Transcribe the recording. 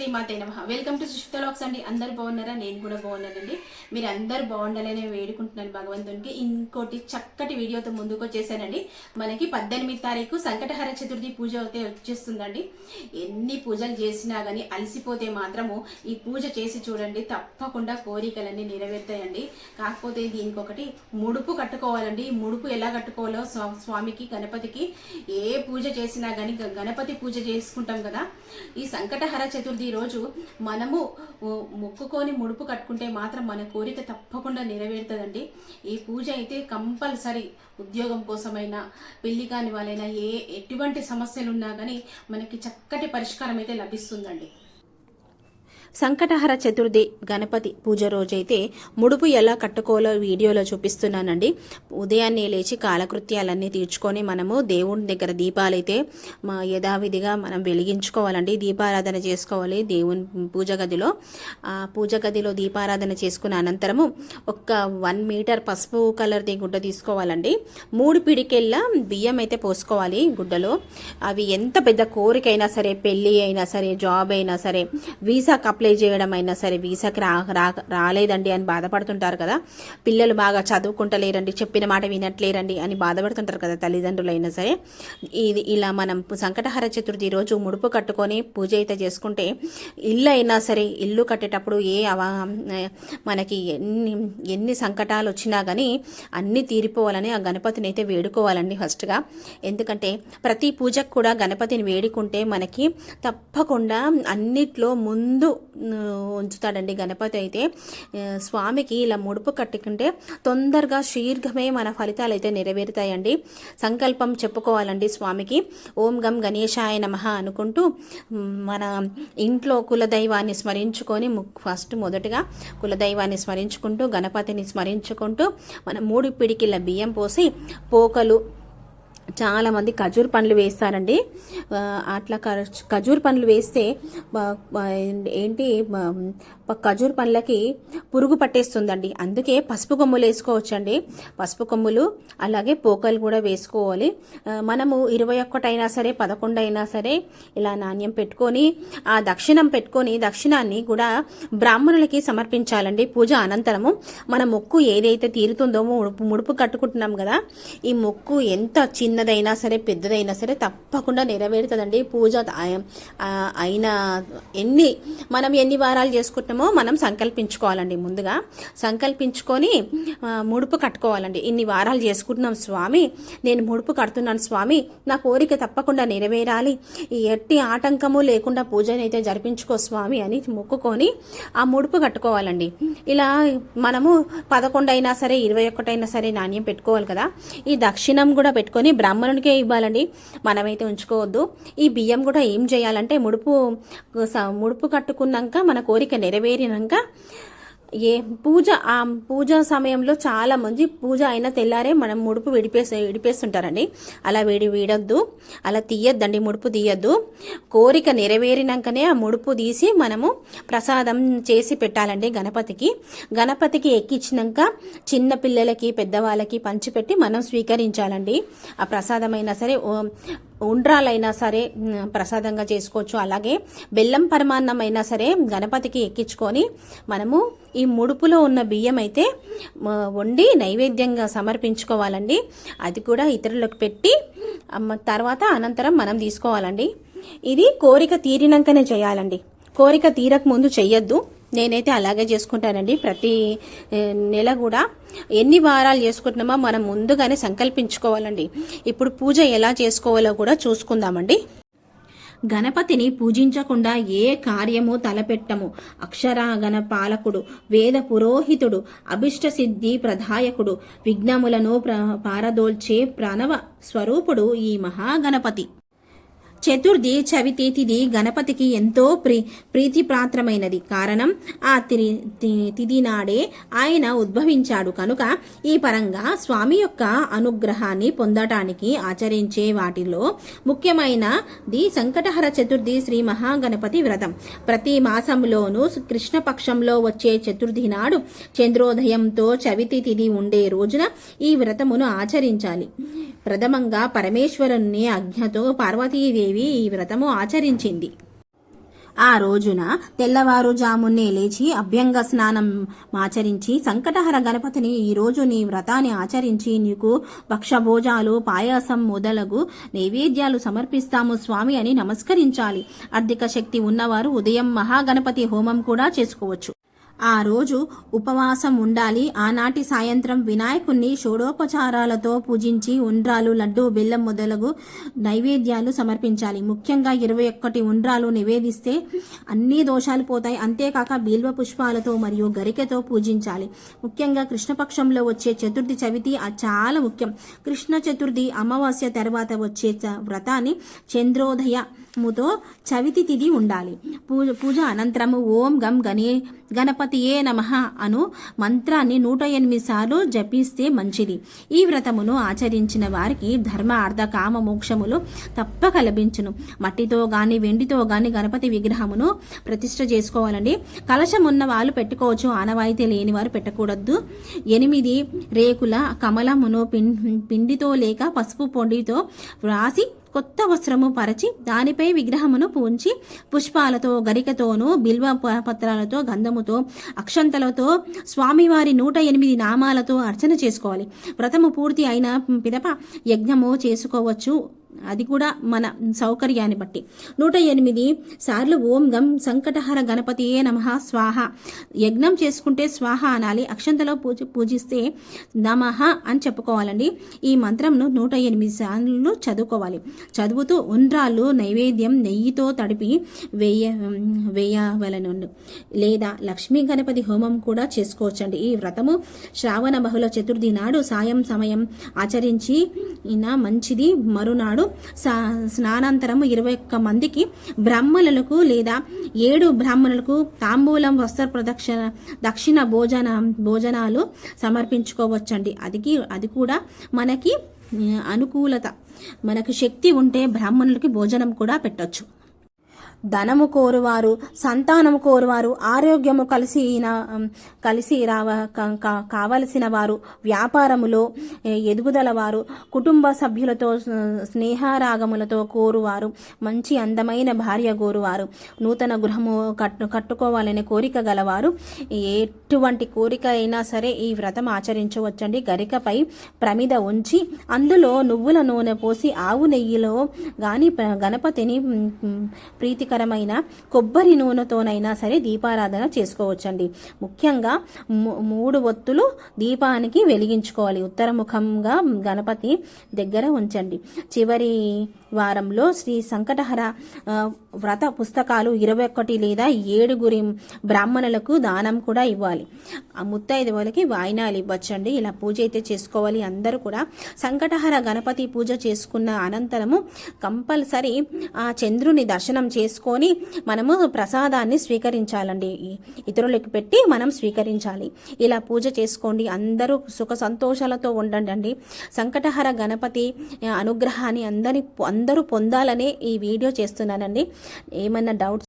శ్రీమాతే నమః. Welcome to Sushmita vlogs అండి. అందరు బాగున్నారా? నేను కూడా బాగున్నానండి. మీరు అందరు బాగుండాలని వేడుకుంటున్నాను భగవంతునికి. ఇంకోటి చక్కటి వీడియోతో ముందుకు వచ్చేసానండి. మనకి 18 తారీఖు సంకటహర చతుర్థి పూజ అయితే వచ్చేస్తుందండి. ఎన్ని పూజలు చేసినా కానీ అలసిపోతే మాత్రము ఈ పూజ చేసి చూడండి, తప్పకుండా కోరికలన్నీ నెరవేరుతాయండి. కాకపోతే దీనికి ఒకటి ముడుపు కట్టుకోవాలండి. ఈ ముడుపు ఎలా కట్టుకోవాలో స్వామికి, గణపతికి ఏ పూజ చేసినా కానీ గణపతి పూజ చేసుకుంటాం కదా, ఈ సంకటహర చతుర్థి రోజు మనము మొక్కుకొని ముడుపు కట్టుకుంటే మాత్రం మన కోరిక తప్పకుండా నెరవేరుతుందండి. ఈ పూజ అయితే కంపల్సరీ ఉద్యోగం కోసమైనా, పెళ్లి కాని వాళ్ళైనా, ఎటువంటి సమస్యలు ఉన్నా కానీ మనకి చక్కటి పరిష్కారం అయితే లభిస్తుందండి. సంకటహర చతుర్థి గణపతి పూజ రోజైతే ముడుపు ఎలా కట్టుకోవాలో వీడియోలో చూపిస్తున్నానండి. ఉదయాన్నే లేచి కాలకృత్యాలన్నీ తీర్చుకొని మనము దేవుని దగ్గర దీపాలైతే యథావిధిగా మనం వెలిగించుకోవాలండి. దీపారాధన చేసుకోవాలి దేవుని పూజ గదిలో. ఆ పూజ గదిలో దీపారాధన చేసుకున్న అనంతరము ఒక 1 మీటర్ పసుపు కలర్ది గుడ్డ తీసుకోవాలండి. 3 పిడికెళ్ళ బియ్యం అయితే పోసుకోవాలి గుడ్డలో. అవి ఎంత పెద్ద కోరికైనా సరే, పెళ్ళి అయినా సరే, జాబ్ అయినా సరే, వీసా అప్లై చేయడం అయినా సరే, వీసాకి రాలేదండి అని బాధపడుతుంటారు కదా, పిల్లలు బాగా చదువుకుంటలేరండి, చెప్పిన మాట వినట్లేరండి అని బాధపడుతుంటారు కదా తల్లిదండ్రులు అయినా సరే. ఇలా మనం సంకటహర చతుర్థి రోజు ముడుపు కట్టుకొని పూజ అయితే చేసుకుంటే, ఇల్లు అయినా సరే, ఇల్లు కట్టేటప్పుడు మనకి ఎన్ని సంకటాలు వచ్చినా కానీ అన్నీ తీరిపోవాలని ఆ గణపతిని అయితే వేడుకోవాలండి ఫస్ట్గా. ఎందుకంటే ప్రతి పూజకు కూడా గణపతిని వేడుకుంటే మనకి తప్పకుండా అన్నిట్లో ముందు ఉంచుతాడండి గణపతి అయితే. స్వామికి ఇలా ముడుపు కట్టుకుంటే తొందరగా శీఘ్రమే మన ఫలితాలు అయితే నెరవేరుతాయండి. సంకల్పం చెప్పుకోవాలండి స్వామికి. ఓం గం గణేశాయ నమః అనుకుంటూ మన ఇంట్లో కులదైవాన్ని స్మరించుకొని మొదటగా కులదైవాన్ని స్మరించుకుంటూ, గణపతిని స్మరించుకుంటూ మనం 3 పిడికిళ్ళ బియ్యం పోసి, పోకలు, చాలామంది ఖజూర్ పండ్లు వేస్తారండి. అట్లా ఖజూర్ పండ్లు వేస్తే ఏంటి, ఖజూర్ పండ్లకి పురుగు పట్టేస్తుందండి. అందుకే పసుపు కొమ్ములు వేసుకోవచ్చండి. పసుపు కొమ్ములు అలాగే పోకలు కూడా వేసుకోవాలి. మనము 21 అయినా సరే, 11 అయినా సరే ఇలా నాణ్యం పెట్టుకొని ఆ దక్షిణం పెట్టుకొని, దక్షిణాన్ని కూడా బ్రాహ్మణులకి సమర్పించాలండి. పూజ అనంతరము మన మొక్కు ఏదైతే తీరుతుందో, ముడుపు కట్టుకుంటున్నాం కదా, ఈ మొక్కు ఎంత చిన్నదైనా సరే, పెద్దదైనా సరే తప్పకుండా నెరవేరుతుందండి. పూజ అయిన మనం ఎన్ని వారాలు చేసుకుంటున్నామో మనం సంకల్పించుకోవాలండి. ముందుగా సంకల్పించుకొని ముడుపు కట్టుకోవాలండి. ఇన్ని వారాలు చేసుకుంటున్నాం స్వామి, నేను ముడుపు కడుతున్నాను స్వామి, నా కోరిక తప్పకుండా నెరవేరాలి, ఎట్టి ఆటంకము లేకుండా పూజని అయితే జరిపించుకో స్వామి అని మొక్కుకొని ఆ ముడుపు కట్టుకోవాలండి. ఇలా మనము 11 అయినా సరే, 21 అయినా సరే నాణ్యం పెట్టుకోవాలి కదా. ఈ దక్షిణం కూడా పెట్టుకొని బ్రాహ్మణునికే ఇవ్వాలండి, మనమైతే ఉంచుకోవద్దు. ఈ బియ్యం కూడా ఏం చేయాలంటే, ముడుపు కట్టుకున్నాక మన కోరిక నెరవేరినాక పూజ సమయంలో చాలా మంది పూజ అయిన తెల్లారే మనం ముడుపు విడిపేస్తుంటారండి. అలా వీడొద్దు, అలా తీయొద్దండి, ముడుపు తీయొద్దు. కోరిక నెరవేరినాకనే ఆ ముడుపు తీసి మనము ప్రసాదం చేసి పెట్టాలండి గణపతికి ఎక్కించినాక చిన్న పిల్లలకి, పెద్దవాళ్ళకి పంచిపెట్టి మనం స్వీకరించాలండి. ఆ ప్రసాదమైనా సరే, ఉండ్రాలైనా సరే ప్రసాదంగా చేసుకోవచ్చు. అలాగే బెల్లం పరమాన్నం అయినా సరే గణపతికి ఎక్కించుకొని మనము ఈ ముడుపులో ఉన్న బియ్యం అయితే వండి నైవేద్యంగా సమర్పించుకోవాలండి. అది కూడా ఇతరులకు పెట్టి తర్వాత అనంతరం మనం తీసుకోవాలండి. ఇది కోరిక తీరినాకనే చేయాలండి, కోరిక తీరక ముందు చెయ్యొద్దు. నేనైతే అలాగే చేసుకుంటానండి. ప్రతి నెల కూడా ఎన్ని వారాలు చేసుకుంటున్నామో మనం ముందుగానే సంకల్పించుకోవాలండి. ఇప్పుడు పూజ ఎలా చేసుకోవాలో కూడా చూసుకుందామండి. గణపతిని పూజించకుండా ఏ కార్యము తలపెట్టము. అక్షరాగణ పాలకుడు, వేద పురోహితుడు, అభిష్ట సిద్ధి ప్రదాయకుడు, విఘ్నములను పారదోల్చే ప్రణవ స్వరూపుడు ఈ మహాగణపతి. చతుర్థి చవితి తిథి గణపతికి ఎంతో ప్రీతిపాత్రమైనది. కారణం ఆ తిథి నాడే ఆయన ఉద్భవించాడు కనుక ఈ పరంగా స్వామి యొక్క అనుగ్రహాన్ని పొందటానికి ఆచరించే వాటిలో ముఖ్యమైనది సంకటహర చతుర్థి శ్రీ మహాగణపతి వ్రతం. ప్రతి మాసంలోనూ కృష్ణపక్షంలో వచ్చే చతుర్థి నాడు చంద్రోదయంతో చవితి తిథి ఉండే రోజున ఈ వ్రతమును ఆచరించాలి. ప్రథమంగా పరమేశ్వరుని ఆజ్ఞతో పార్వతీదేవి ఈ వ్రతము ఆచరించింది. ఆ రోజున తెల్లవారుజామునే లేచి అభ్యంగ స్నానం ఆచరించి సంకటహర గణపతిని ఈరోజు నీ వ్రతాన్ని ఆచరించి నీకు భక్షభోజాలు పాయాసం మొదలగు నైవేద్యాలు సమర్పిస్తాము స్వామి అని నమస్కరించాలి. ఆర్థిక శక్తి ఉన్నవారు ఉదయం మహాగణపతి హోమం కూడా చేసుకోవచ్చు. ఆ రోజు ఉపవాసం ఉండాలి. ఆనాటి సాయంత్రం వినాయకుణ్ణి షోడోపచారాలతో పూజించి ఉండ్రాలు, లడ్డు, బెల్లం మొదలగు నైవేద్యాలు సమర్పించాలి. ముఖ్యంగా 21 ఉండ్రాలు నివేదిస్తే అన్ని దోషాలు పోతాయి. అంతేకాక బిల్వ పుష్పాలతో మరియు గరికెతో పూజించాలి. ముఖ్యంగా కృష్ణపక్షంలో వచ్చే చతుర్థి చవితి చాలా ముఖ్యం. కృష్ణ చతుర్థి అమావాస్య తర్వాత వచ్చే వ్రతాన్ని చంద్రోదయముతో చవితి తిథి ఉండాలి. పూజ అనంతరము ఓం గం గణపతియే నమః అను మంత్రాన్ని 108 సార్లు జపిస్తే మంచిది. ఈ వ్రతమును ఆచరించిన వారికి ధర్మ, అర్థ, కామ, మోక్షములు తప్పక లభించును. మట్టితో గాని వెండితో గాని గణపతి విగ్రహమును ప్రతిష్ఠ చేసుకోవాలండి. కలశం ఉన్న వాళ్ళు పెట్టుకోవచ్చు, ఆనవాయితీ లేని వారు పెట్టకూడదు. 8 రేకుల కమలమును పిండితో లేక పసుపు పొడితో వ్రాసి కొత్త వస్త్రము పరచి దానిపై విగ్రహమును పూంచి పుష్పాలతో, గరికతోనూ, బిల్వ పత్రాలతో, గంధముతో, అక్షంతలతో, స్వామివారి 108 నామాలతో అర్చన చేసుకోవాలి. వ్రతము పూర్తి అయిన పిదప యజ్ఞము చేసుకోవచ్చు. అది కూడా మన సౌకర్యాన్ని బట్టి. 108 సార్లు ఓం గం సంకటహర గణపతియే నమః స్వాహ. యజ్ఞం చేసుకుంటే స్వాహ అనాలి. అక్షంతలో పూజిస్తే నమః అని చెప్పుకోవాలండి. ఈ మంత్రంను 108 సార్లు చదువుకోవాలి. చదువుతూ ఉండ్రాళ్ళు నైవేద్యం నెయ్యితో తడిపి వేయవలను. లేదా లక్ష్మీ గణపతి హోమం కూడా చేసుకోవచ్చండి. ఈ వ్రతము శ్రావణ బహుళ చతుర్థి నాడు సమయం ఆచరించి మంచిది. మరునాడు స్నానాంతరము 21 మందికి బ్రాహ్మణులకు లేదా 7 బ్రాహ్మణులకు తాంబూలం, వస్త్ర దక్షిణ భోజనాలు సమర్పించుకోవచ్చండి. అది కూడా మనకి అనుకూలత. మనకు శక్తి ఉంటే బ్రాహ్మణులకి భోజనం కూడా పెట్టొచ్చు. ధనము కోరువారు, సంతానము కోరువారు, ఆరోగ్యము కలిసి కావలసిన వారు, వ్యాపారములో ఎదుగుదల వారు, కుటుంబ సభ్యులతో స్నేహరాగములతో కోరువారు, మంచి అందమైన భార్య కోరువారు, నూతన గృహము కట్టుకోవాలనే కోరిక గలవారు, ఎటువంటి కోరిక అయినా సరే ఈ వ్రతం ఆచరించవచ్చండి. గరికపై ప్రమిద ఉంచి అందులో నువ్వుల నూనె పోసి ఆవు నెయ్యిలో గాని గణపతిని ప్రీతికరమైన కొబ్బరి నూనెతోనైనా సరే దీపారాధన చేసుకోవచ్చండి. ముఖ్యంగా 3 ఒత్తులు దీపానికి వెలిగించుకోవాలి. ఉత్తరముఖంగా గణపతి దగ్గర ఉంచండి. చివరి వారంలో శ్రీ సంకటహర వ్రత పుస్తకాలు 21 లేదా 7 బ్రాహ్మణులకు దానం కూడా ఇవ్వాలి. ఆ ముత్తైదువులకి వాయినాలు ఇవ్వచ్చండి. ఇలా పూజ అయితే చేసుకోవాలి. అందరూ కూడా సంకటహర గణపతి పూజ చేసుకున్న అనంతరము కంపల్సరీ ఆ చంద్రుని దర్శనం చేసుకొని మనము ప్రసాదాన్ని స్వీకరించాలండి. ఇతరులకు పెట్టి మనం స్వీకరించాలి. ఇలా పూజ చేసుకోండి. అందరూ సుఖ సంతోషాలతో ఉండండి. సంకటహర గణపతి అనుగ్రహాన్ని అందరూ పొందాలనే ఈ వీడియో చేస్తున్నానండి. ఏమన్నా డౌట్స్